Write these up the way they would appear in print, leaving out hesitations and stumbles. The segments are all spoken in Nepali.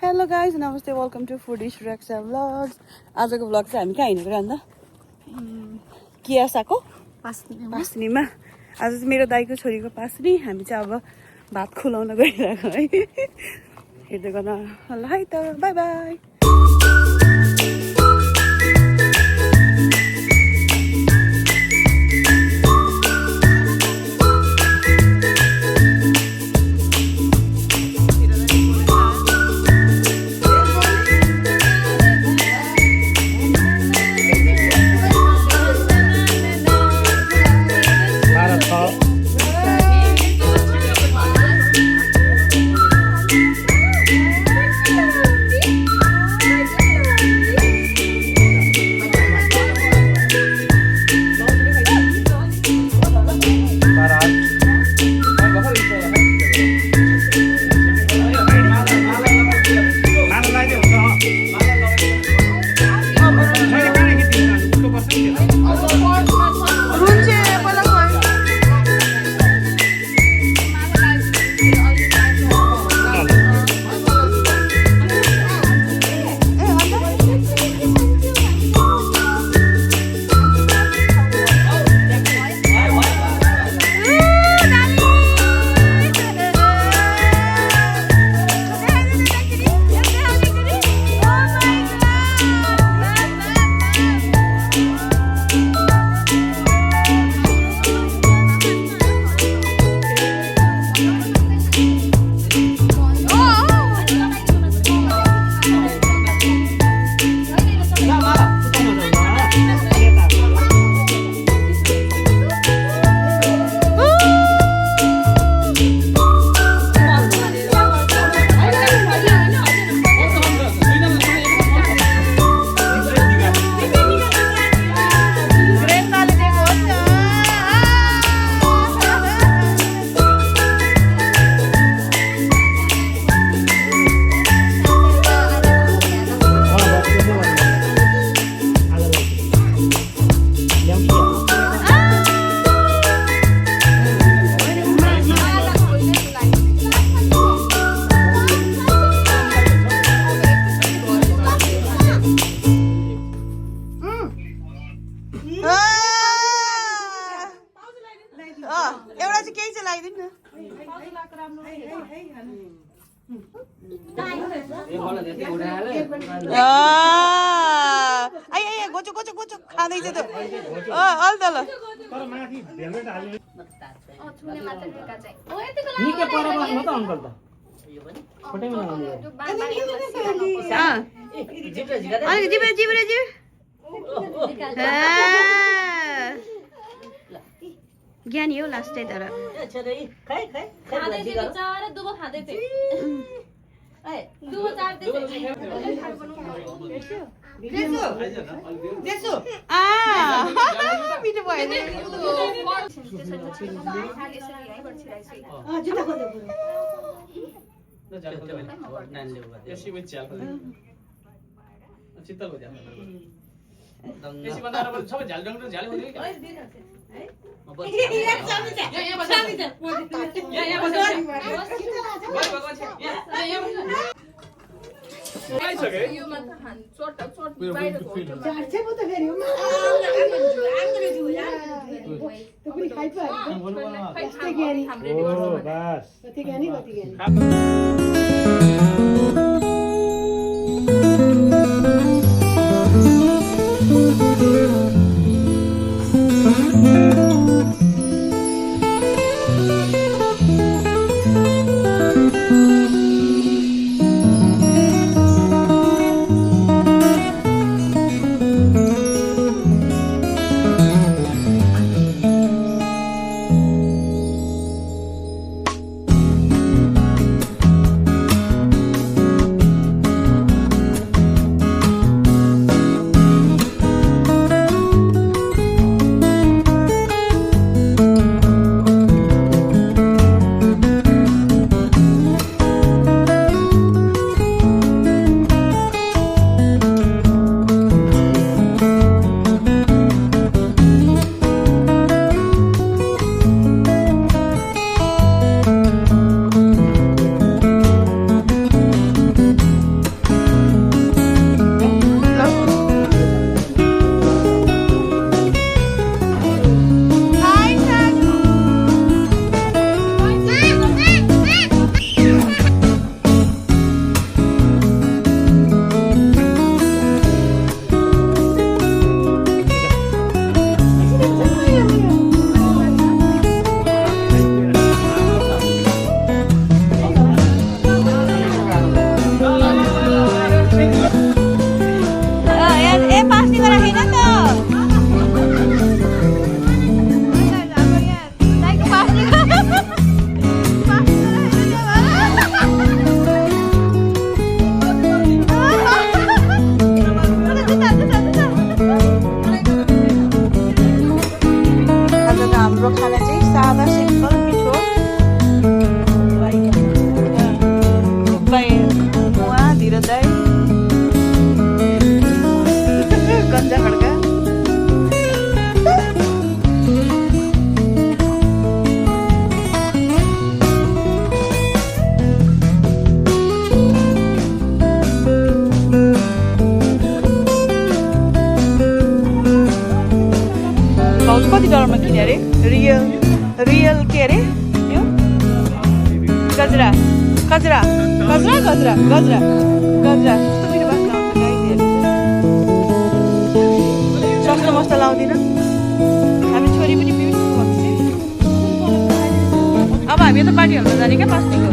हेलो गाइज नमस्ते वेलकम टु फुडी सुरक्षा भ्लग्स आजको भ्लग चाहिँ हामी कहाँ हिँडेको अन्त कियासाको पास्नीमा आज चाहिँ मेरो दाइको छोरीको पास्नी हामी चाहिँ अब भात खुलाउन गइरहेको है हेर्दै गर्न ल है त बाई बाई एउटा चाहिँ केही चाहिँ लगाइदिनु न गोचो गोचो गोचो खाँदैछ त अल त ल जिब्रे जिब्रे जिब्रे ज्ञानी हो लास्टै तर मिठो गजरा गजरा गजरा गजरा गजरा कस्तो मिठो बास्ना आउँछ गाइस हेर्नु सस्तो मस्त लाउँदिन हामी छोरी पनि ब्युटिफुल भन्छ अब हामी त पार्टी हाल्न जाने क्या 5 दिनको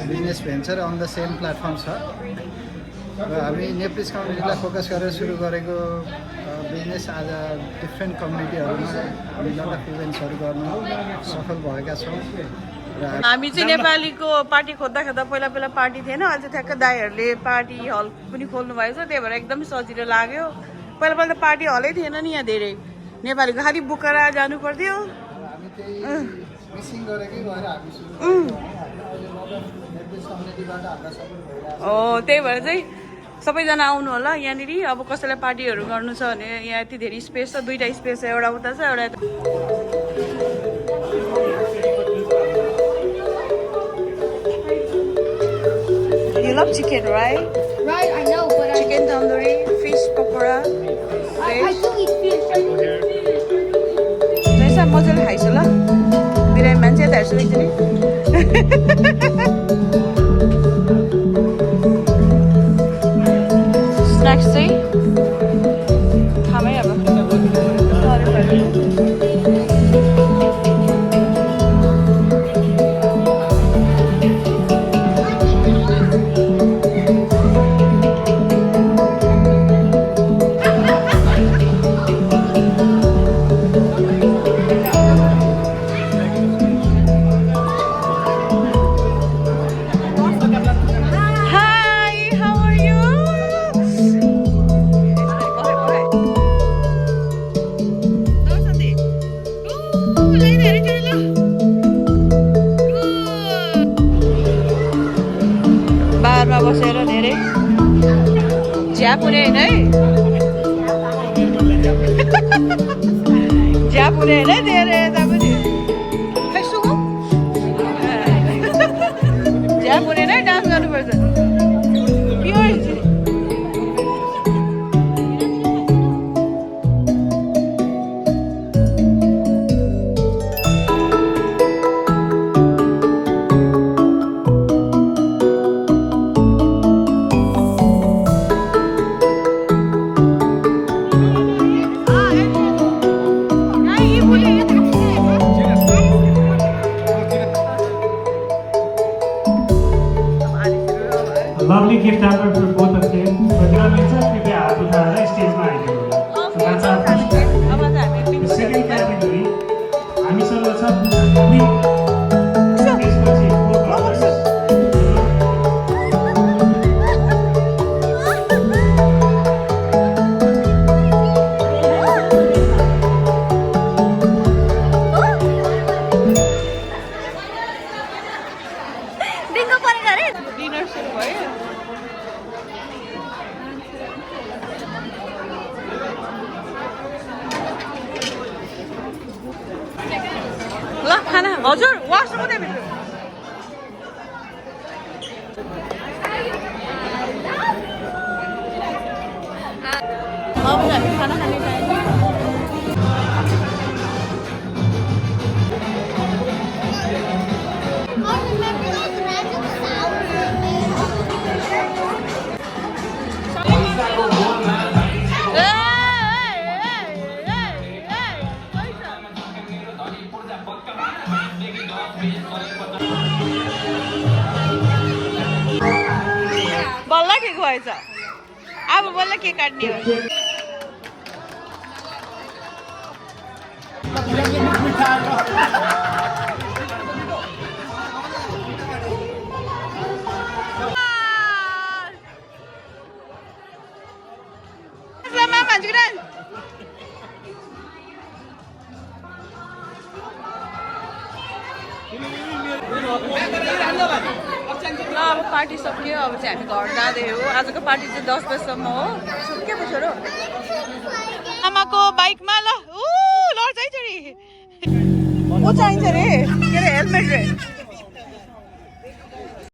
business venture on the same platform छ र हामी नेप्लिज कम्युनिटीलाई फोकस गरेर सुरु गरेको बिजनेस आज डिफ्रेन्ट कम्युनिटीहरूमा हामी लट अफ इभेन्ट्सहरू गर्न सफल भएका छौँ र हामी चाहिँ नेपालीको पार्टी खोज्दा पहिला पार्टी थिएन अहिले चाहिँ ठ्याक्क दाइहरूले पार्टी हल पनि खोल्नु भएको छ त्यही भएर एकदम सजिलो लाग्यो पहिला त पार्टी हलै थिएन नि यहाँ धेरै नेपालीको खालि बुकरा जानु पर्थ्यो हामी त्यही मिसिङ गरेकै भएर हामी सुरु नेप्लिज कम्युनिटीबाट हाम्रा सपोर्ट भइरहेको त्यही भएर चाहिँ सबैजना आउनु होला यहाँनिर अब कसैलाई पार्टीहरू गर्नु छ भने यहाँ यति धेरै स्पेस छ दुईटा स्पेस छ एउटा उता छ एउटा You love chicken, right? Right, I know, but Chicken tandoori, fish pakora, I do eat fish. Nesa मजाले खाइसु ल बिरामी मान्छे त हेर्छु एकचोटि स्न्याक्स चाहिँ खामै अब बारमा बसेर धेरै झ्याप हुने होइन है झ्याप हुने होइन धेरै यता पनि खै सुगो झ्याप हुने नै डान्स गर्नुपर्छ pure Lovely gift hamper for both of them. But you know, कृपया हात उठाएर स्टेजमा आइदिनु होला. The second category, हामीसँग छ त्यसपछि डिनर सुरु भयो ल खाना हजुर वासरुम हुँदै भित्र अब हामी खाना खाने टाइम ठिक भएछ अब बल्ल के काट्ने हो Mama, Juran. ल अब पार्टी सक्यो अब चाहिँ हामी घर जाँदै हो आजको पार्टी चाहिँ 10 बजीसम्म हो के पो छोरो आमाको बाइकमा ल ऊ लड्छ है छोरी ऊ चाहिन्छ रे के अरे हेलमेट रे